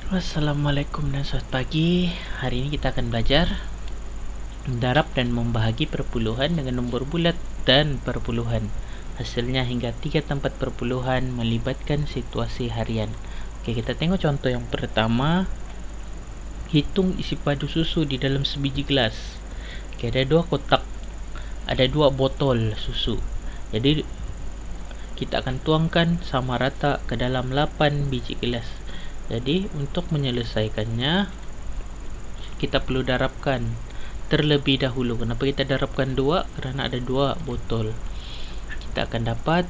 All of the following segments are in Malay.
Assalamualaikum dan selamat pagi. Hari ini kita akan belajar mendarab dan membahagi perpuluhan dengan nombor bulat dan perpuluhan. Hasilnya hingga 3 tempat perpuluhan melibatkan situasi harian. Oke, kita tengok contoh yang pertama. Hitung isi padu susu di dalam sebiji gelas. Oke, ada 2 kotak. Ada 2 botol susu. Jadi kita akan tuangkan sama rata ke dalam 8 biji gelas. Jadi untuk menyelesaikannya, kita perlu darabkan terlebih dahulu. Kenapa kita darabkan 2? Kerana ada 2 botol. Kita akan dapat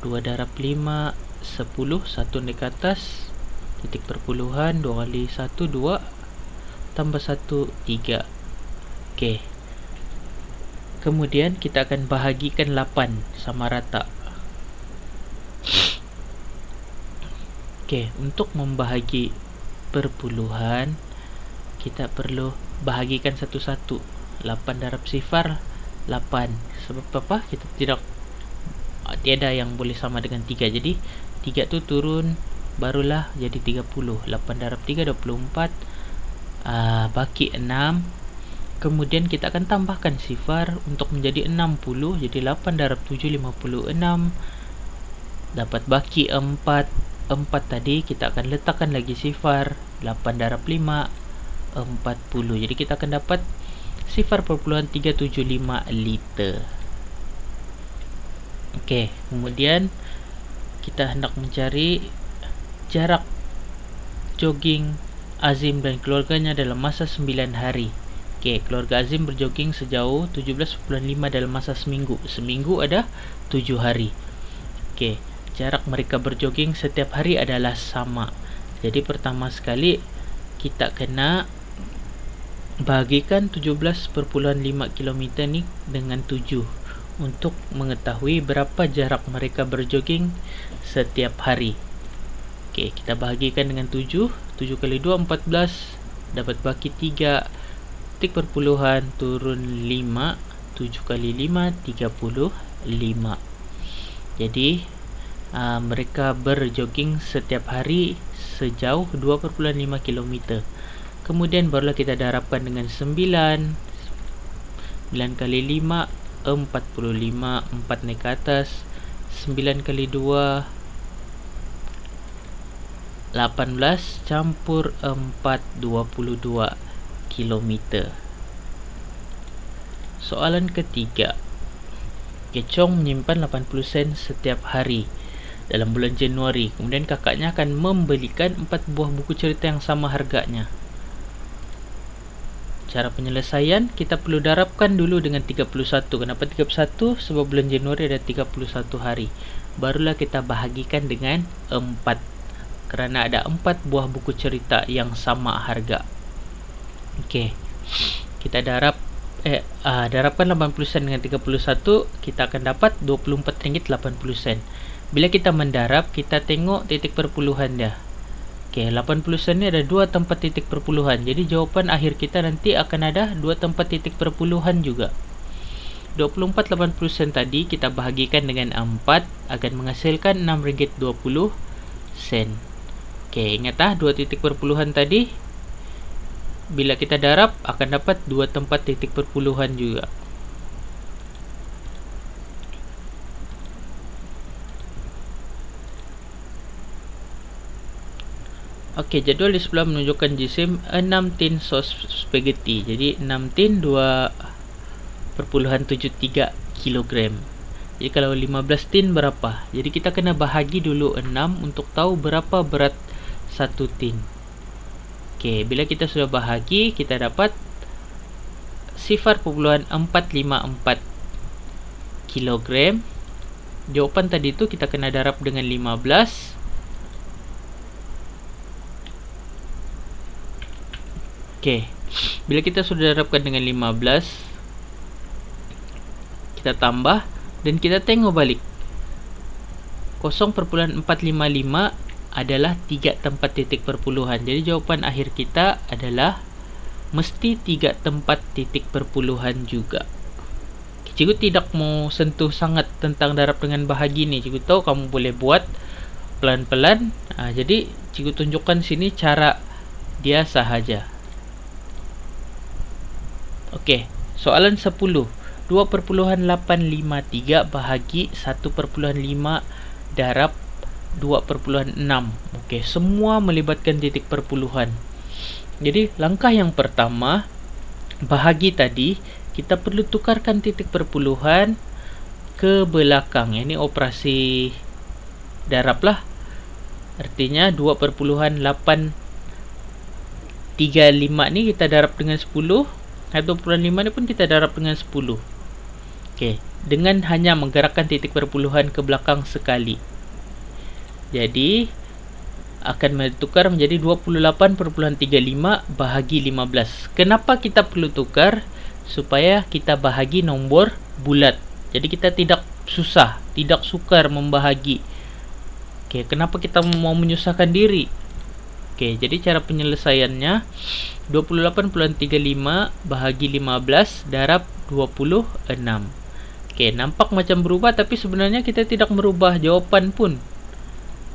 2 darab 5, 10, 1 naik ke atas, titik perpuluhan, 2 kali 1, 2, tambah 1, 3. Oke. Kemudian kita akan bahagikan 8 sama rata. Oke, untuk membahagi perpuluhan, kita perlu bahagikan satu-satu. 8 darab sifar 8. Sebab apa? Kita tiada yang boleh sama dengan 3. Jadi 3 tu turun, barulah jadi 30. 8 darab 3 24. Baki 6. Kemudian kita akan tambahkan sifar untuk menjadi 60. Jadi 8 darab 7 56. Dapat baki 4. 4 tadi kita akan letakkan lagi sifar. 8 darab 5 40. Jadi kita akan dapat sifar perpuluhan 375 liter. Oke, kemudian kita hendak mencari jarak jogging Azim dan keluarganya dalam masa 9 hari. Oke, keluarga Azim berjogging sejauh 17.5 dalam masa seminggu. Seminggu ada 7 hari. Oke, jarak mereka berjogging setiap hari adalah sama. Jadi pertama sekali kita kena bahagikan 17.5 km ni dengan 7 untuk mengetahui berapa jarak mereka berjogging setiap hari. Oke, kita bahagikan dengan 7. 7 kali 2 14, dapat baki 3, titik perpuluhan turun 5. 7 kali 5 35. Jadi mereka berjogging setiap hari sejauh 2.5 km. Kemudian barulah kita darabkan dengan 9. 9 kali 5 45. 4 naik ke atas. 9 kali 2 18 campur 4 22 km. Soalan ketiga. Kecong menyimpan 80 sen setiap hari dalam bulan Januari. Kemudian kakaknya akan membelikan 4 buah buku cerita yang sama harganya. Cara penyelesaian, kita perlu darabkan dulu dengan 31. Kenapa 31? Sebab bulan Januari ada 31 hari. Barulah kita bahagikan dengan 4. Kerana ada 4 buah buku cerita yang sama harga. Okey. Kita darabkan 80 sen dengan 31, kita akan dapat RM24.80. Bila kita mendarab, kita tengok titik perpuluhan dia. Okey, 80 sen ni ada 2 tempat titik perpuluhan. Jadi jawapan akhir kita nanti akan ada 2 tempat titik perpuluhan juga. 24.80 sen tadi kita bahagikan dengan 4 akan menghasilkan RM6.20. Okey, ingat 2 titik perpuluhan tadi bila kita darab akan dapat 2 tempat titik perpuluhan juga. Okey, jadual di sebelah menunjukkan jisim 6 tin sos spaghetti. Jadi 6 tin 2.73 kg. Jadi kalau 15 tin berapa? Jadi kita kena bahagi dulu 6 untuk tahu berapa berat 1 tin. Okey, bila kita sudah bahagi, kita dapat sifar perpuluhan 454 kg. Jawapan tadi tu kita kena darab dengan 15. Okey, bila kita sudah darabkan dengan 15, kita tambah dan kita tengok balik. 0.455 adalah 3 tempat titik perpuluhan. Jadi jawapan akhir kita adalah mesti 3 tempat titik perpuluhan juga. Cikgu tidak mau sentuh sangat tentang darab dengan bahagi ni. Cikgu tahu kamu boleh buat pelan-pelan. Jadi Cikgu tunjukkan sini cara dia sahaja. Oke, soalan 10. 2,853 bahagi 1,5 darab 2,6. Oke, semua melibatkan titik perpuluhan. Jadi langkah yang pertama, bahagi tadi kita perlu tukarkan titik perpuluhan ke belakang. Ini operasi darab lah. Artinya 2,835 ni kita darab dengan 10. 1,5 ni pun kita darab dengan 10. Okey, dengan hanya menggerakkan titik perpuluhan ke belakang sekali. Jadi akan bertukar menjadi 28,35 bahagi 15. Kenapa kita perlu tukar? Supaya kita bahagi nombor bulat. Jadi kita tidak susah, tidak sukar membahagi. Okey, kenapa kita mau menyusahkan diri? Okey, jadi cara penyelesaiannya 28,35 bahagi 15 darab 26. Okey, nampak macam berubah, tapi sebenarnya kita tidak merubah jawapan pun.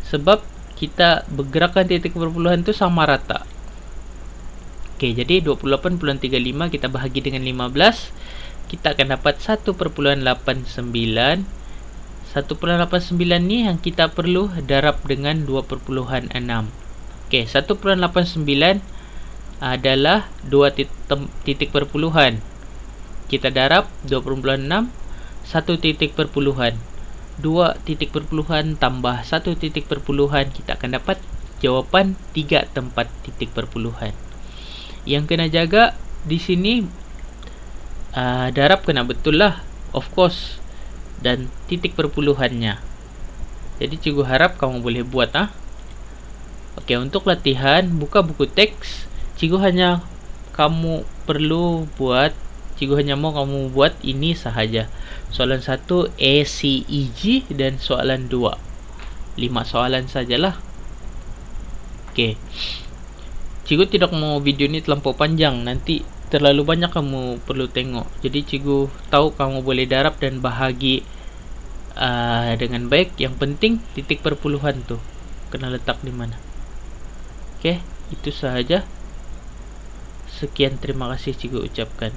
Sebab kita bergerakan titik perpuluhan itu sama rata. Okey, jadi 28,35 kita bahagi dengan 15, kita akan dapat 1,89. 1,89 ni yang kita perlu darab dengan 2,6. Okey, 1,89 adalah 2 titik perpuluhan. Kita darab 2,6, 1 titik perpuluhan. 2 titik perpuluhan tambah 1 titik perpuluhan, kita akan dapat jawapan 3 tempat titik perpuluhan. Yang kena jaga di sini darab kena betul lah, of course, dan titik perpuluhannya. Jadi cikgu harap kamu boleh buat. Okey, untuk latihan buka buku teks. Cikgu hanya mau kamu buat ini sahaja. Soalan 1 A, C, E, G dan soalan 2. 5 soalan sajalah. Okey. Cikgu tidak mau video ini terlampau panjang, nanti terlalu banyak kamu perlu tengok. Jadi cikgu tahu kamu boleh darab dan bahagi dengan baik. Yang penting titik perpuluhan tu kena letak di mana. Okey, itu sahaja. Sekian, terima kasih cikgu ucapkan.